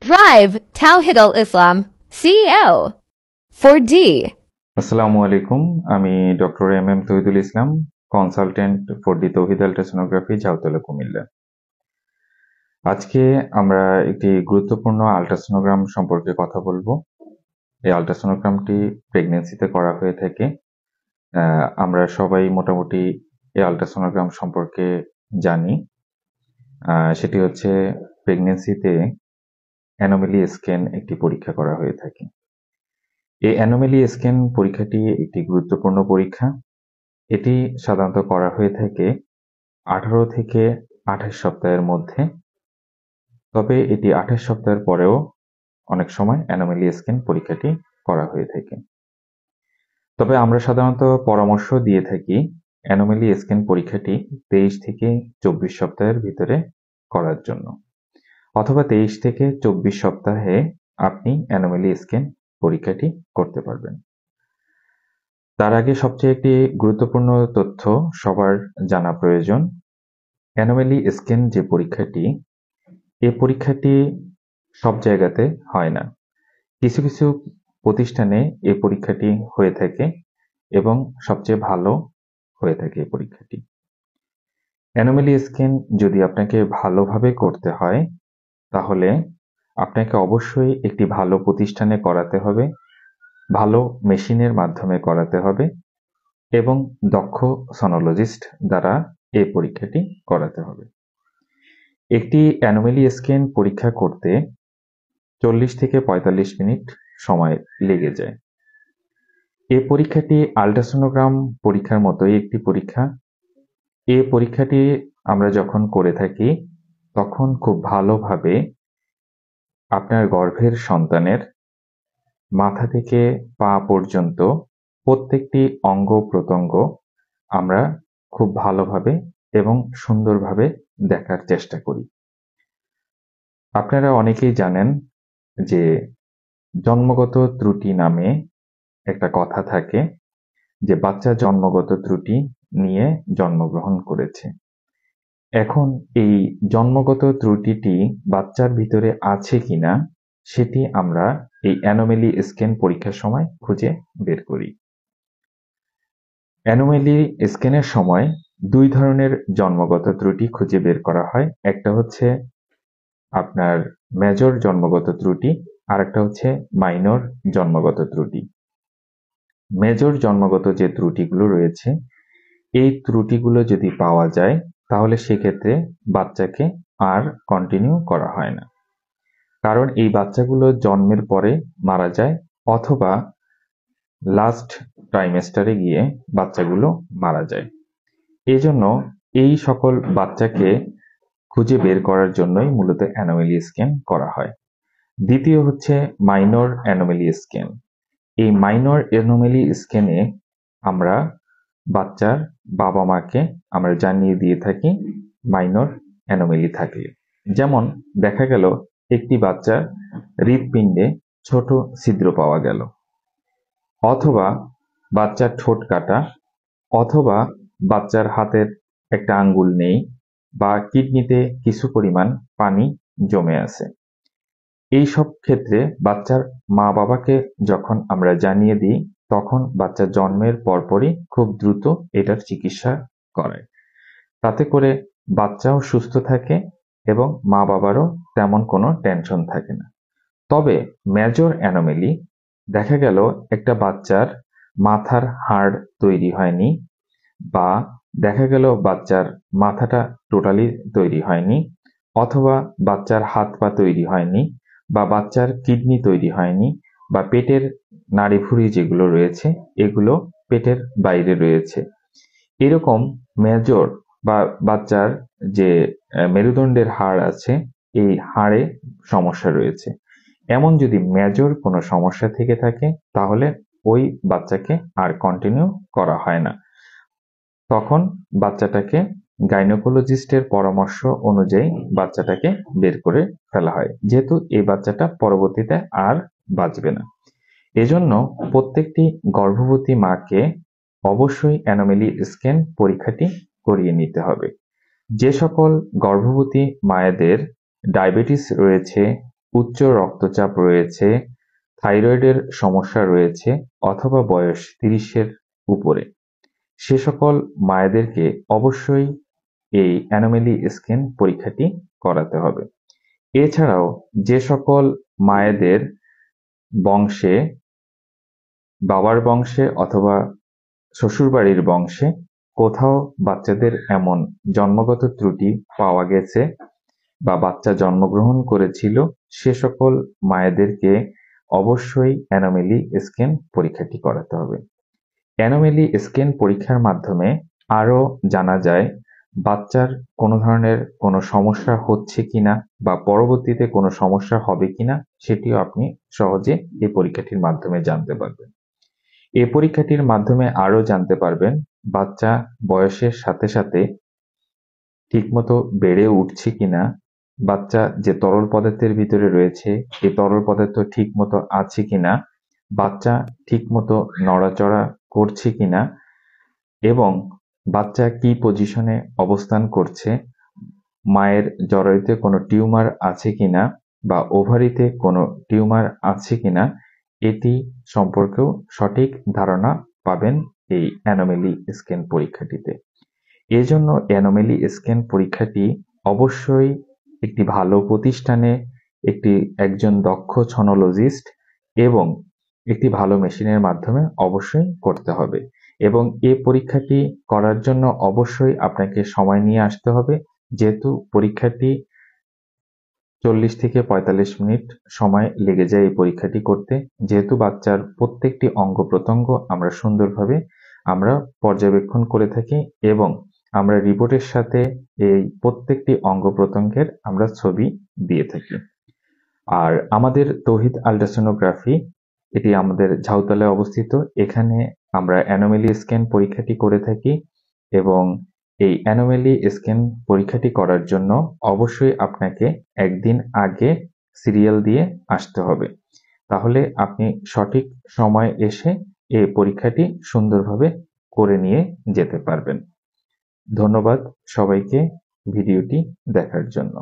Thrive Tawhidul Islam, CEO. 4D. আসসালামু আলাইকুম। আমি ডক্টর এম তৌহিদুল ইসলাম, কনসালটেন্ট 4D তৌহিদ আল্ট্রাসোনোগ্রাফি, ঝাউতলা, কুমিল্লা। আজকে আমরা একটি গুরুত্বপূর্ণ আল্ট্রাসোনোগ্রাম সম্পর্কে কথা বলবো। এই আল্ট্রাসোনোগ্রামটি প্রেগনেন্সিতে করা হয়ে থাকে। আমরা সবাই মোটামুটি এই আল্ট্রাসোনোগ্রাম সম্পর্কে জানি। সেটি হচ্ছে প্রেগনেন্সিতে অ্যানোমেলি স্ক্যান একটি পরীক্ষা করা হয়ে থাকে। এই অ্যানোমেলি স্ক্যান পরীক্ষাটি একটি গুরুত্বপূর্ণ পরীক্ষা। এটি সাধারণত করা হয়ে থাকে 18 থেকে 28 সপ্তাহের মধ্যে। তবে এটি 28 সপ্তাহের পরেও অনেক সময় অ্যানোমেলি স্ক্যান পরীক্ষাটি করা হয়ে থাকে। তবে আমরা সাধারণত পরামর্শ দিয়ে থাকি অ্যানোমেলি স্ক্যান পরীক্ষাটি 23 থেকে 24 সপ্তাহের ভিতরে করার জন্য, অথবা 23 থেকে 24 সপ্তাহে আপনি অ্যানোমেলি স্ক্যান পরীক্ষাটি করতে পারবেন। তার আগে সবচেয়ে একটি গুরুত্বপূর্ণ তথ্য সবার জানা প্রয়োজন। অ্যানোমেলি স্ক্যান যে পরীক্ষাটি, এই পরীক্ষাটি সব জায়গাতে হয় না। কিছু কিছু প্রতিষ্ঠানে এই পরীক্ষাটি হয়ে থাকে এবং সবচেয়ে ভালো হয়ে থাকে এই পরীক্ষাটি। অ্যানোমেলি স্ক্যান যদি আপনাকে ভালোভাবে করতে হয়, তাহলে আপনাকে অবশ্যই একটি ভালো প্রতিষ্ঠানে করাতে হবে, ভালো মেশিনের মাধ্যমে করাতে হবে এবং দক্ষ সনোলজিস্ট দ্বারা এই পরীক্ষাটি করাতে হবে। একটি অ্যানোমেলি স্ক্যান পরীক্ষা করতে 40 থেকে 45 মিনিট সময় লেগে যায়। এই পরীক্ষাটি আল্ট্রাসোনোগ্রাম পরীক্ষার মতোই একটি পরীক্ষা। এই পরীক্ষাটি আমরা যখন করে থাকি তখন খুব ভালোভাবে আপনার গর্ভের সন্তানের মাথা থেকে পা পর্যন্ত প্রত্যেকটি অঙ্গ প্রত্যঙ্গ আমরা খুব ভালোভাবে এবং সুন্দরভাবে দেখার চেষ্টা করি। আপনারা অনেকেই জানেন যে জন্মগত ত্রুটি নামে একটা কথা থাকে, যে বাচ্চা জন্মগত ত্রুটি নিয়ে জন্মগ্রহণ করেছে। এখন এই জন্মগত ত্রুটিটি বাচ্চার ভিতরে আছে কিনা সেটি আমরা এই অ্যানোমেলি স্ক্যান পরীক্ষার সময় খুঁজে বের করি। অ্যানোমেলি স্ক্যানের সময় দুই ধরনের জন্মগত ত্রুটি খুঁজে বের করা হয়। একটা হচ্ছে আপনার মেজর জন্মগত ত্রুটি, আর একটা হচ্ছে মাইনর জন্মগত ত্রুটি। মেজর জন্মগত যে ত্রুটিগুলো রয়েছে, এই ত্রুটিগুলো যদি পাওয়া যায় তাহলে সেক্ষেত্রে বাচ্চাকে আর কন্টিনিউ করা হয় না, কারণ এই বাচ্চাগুলো জন্মের পরে মারা যায় অথবা লাস্ট ট্রাইমেস্টারে গিয়ে বাচ্চাগুলো মারা যায়। এই জন্য এই সকল বাচ্চাকে খুঁজে বের করার জন্যই মূলত অ্যানোমেলি স্ক্যান করা হয়। দ্বিতীয় হচ্ছে মাইনর অ্যানোমেলি স্ক্যান। এই মাইনর অ্যানোমেলি স্ক্যানে আমরা বাচ্চার বাবা মাকে আমরা জানিয়ে দিয়ে থাকি মাইনর অ্যানোমেলি থাকলে। যেমন দেখা গেল একটি বাচ্চার হৃৎপিণ্ডে ছোট ছিদ্র পাওয়া গেল, অথবা বাচ্চার ঠোঁট কাটা, অথবা বাচ্চার হাতের একটা আঙ্গুল নেই, বা কিডনিতে কিছু পরিমাণ পানি জমে আছে। এই সব ক্ষেত্রে বাচ্চার মা বাবাকে যখন আমরা জানিয়ে দিই, তখন বাচ্চা জন্মের পরপরই খুব দ্রুত এটার চিকিৎসা করায়। তাতে করে বাচ্চাও সুস্থ থাকে এবং মা বাবারও তেমন কোনো টেনশন থাকে না। তবে মেজর অ্যানোমেলি, দেখা গেল একটা বাচ্চার মাথার হাড় তৈরি হয়নি, বা দেখা গেল বাচ্চার মাথাটা টোটালি তৈরি হয়নি, অথবা বাচ্চার হাত পা তৈরি হয়নি, বা বাচ্চার কিডনি তৈরি হয়নি, বা পেটের নাড়িভুঁড়ি যেগুলো রয়েছে এগুলো পেটের বাইরে রয়েছে। এরকম মেজর বা বাচ্চার যে মেরুদণ্ডের হাড় আছে, এই হাড়ে সমস্যা রয়েছে, এমন যদি মেজর কোনো সমস্যা থেকে থাকে তাহলে ওই বাচ্চাকে আর কন্টিনিউ করা হয় না। তখন বাচ্চাটাকে গাইনোকোলজিস্টের পরামর্শ অনুযায়ী বাচ্চাটাকে বের করে ফেলা হয়, যেহেতু এই বাচ্চাটা পরবর্তীতে আর বাঁচবে না। এজন্য প্রত্যেকটি গর্ভবতী মাকে অবশ্যই অ্যানোমেলি স্ক্যান পরীক্ষাটি করিয়ে নিতে হবে। যে সকল গর্ভবতী মায়েদের ডায়াবেটিস রয়েছে উচ্চ রক্তচাপ রয়েছে, থাইরয়েডের সমস্যা রয়েছে অথবা বয়স 30-এর উপরে, সে সকল মায়েদেরকে অবশ্যই এই অ্যানোমেলি স্ক্যান পরীক্ষাটি করাতে হবে। এছাড়াও যে সকল মায়েদের বংশে, বাবার বংশে অথবা শ্বশুরবাড়ির বংশে কোথাও বাচ্চাদের এমন জন্মগত ত্রুটি পাওয়া গেছে বা বাচ্চা জন্মগ্রহণ করেছিল, সে সকল মায়েদেরকে অবশ্যই অ্যানোমেলি স্ক্যান পরীক্ষাটি করাতে হবে। অ্যানোমেলি স্ক্যান পরীক্ষার মাধ্যমে আরও জানা যায় বাচ্চার কোনো ধরনের কোনো সমস্যা হচ্ছে কিনা বা পরবর্তীতে কোনো সমস্যা হবে কিনা, সেটিও আপনি সহজে এই পরীক্ষাটির মাধ্যমে জানতে পারবেন। এই পরীক্ষাটির মাধ্যমে আরও জানতে পারবেন বাচ্চা বয়সের সাথে সাথে ঠিকমতো বেড়ে উঠছে কিনা, বাচ্চা যে তরল পদার্থের ভিতরে রয়েছে এই তরল পদার্থ ঠিকমতো আছে কিনা, বাচ্চা ঠিকমতো নড়াচড়া করছে কিনা এবং বাচ্চা কি পজিশনে অবস্থান করছে, মায়ের জরায়ুতে কোনো টিউমার আছে কিনা বা ওভারিতে কোনো টিউমার আছে কিনা, এটি সম্পর্কেও সঠিক ধারণা পাবেন এই অ্যানোমেলি স্ক্যান পরীক্ষাটিতে। এজন্য অ্যানোমেলি স্ক্যান পরীক্ষাটি অবশ্যই একটি ভালো প্রতিষ্ঠানে একজন দক্ষ ছনোলজিস্ট এবং একটি ভালো মেশিনের মাধ্যমে অবশ্যই করতে হবে এবং এই পরীক্ষাটি করার জন্য অবশ্যই আপনাকে সময় নিয়ে আসতে হবে, যেহেতু পরীক্ষাটি 40 থেকে 45 মিনিট সময় লেগে যায় এই পরীক্ষাটি করতে। যেহেতু বাচ্চার প্রত্যেকটি অঙ্গ প্রত্যঙ্গ আমরা সুন্দরভাবে পর্যবেক্ষণ করে থাকি এবং আমরা রিপোর্টের সাথে এই প্রত্যেকটি অঙ্গ প্রত্যঙ্গের আমরা ছবি দিয়ে থাকি। আর আমাদের তৌহিদ আল্ট্রাসোনোগ্রাফি, এটি আমাদের ঝাউতলায় অবস্থিত। এখানে আমরা অ্যানোমেলি স্ক্যান পরীক্ষাটি করে থাকি এবং এই অ্যানোমেলি স্ক্যান পরীক্ষাটি করার জন্য অবশ্যই আপনাকে একদিন আগে সিরিয়াল দিয়ে আসতে হবে, তাহলে আপনি সঠিক সময় এসে এই পরীক্ষাটি সুন্দরভাবে করে নিয়ে যেতে পারবেন। ধন্যবাদ সবাইকে ভিডিওটি দেখার জন্য।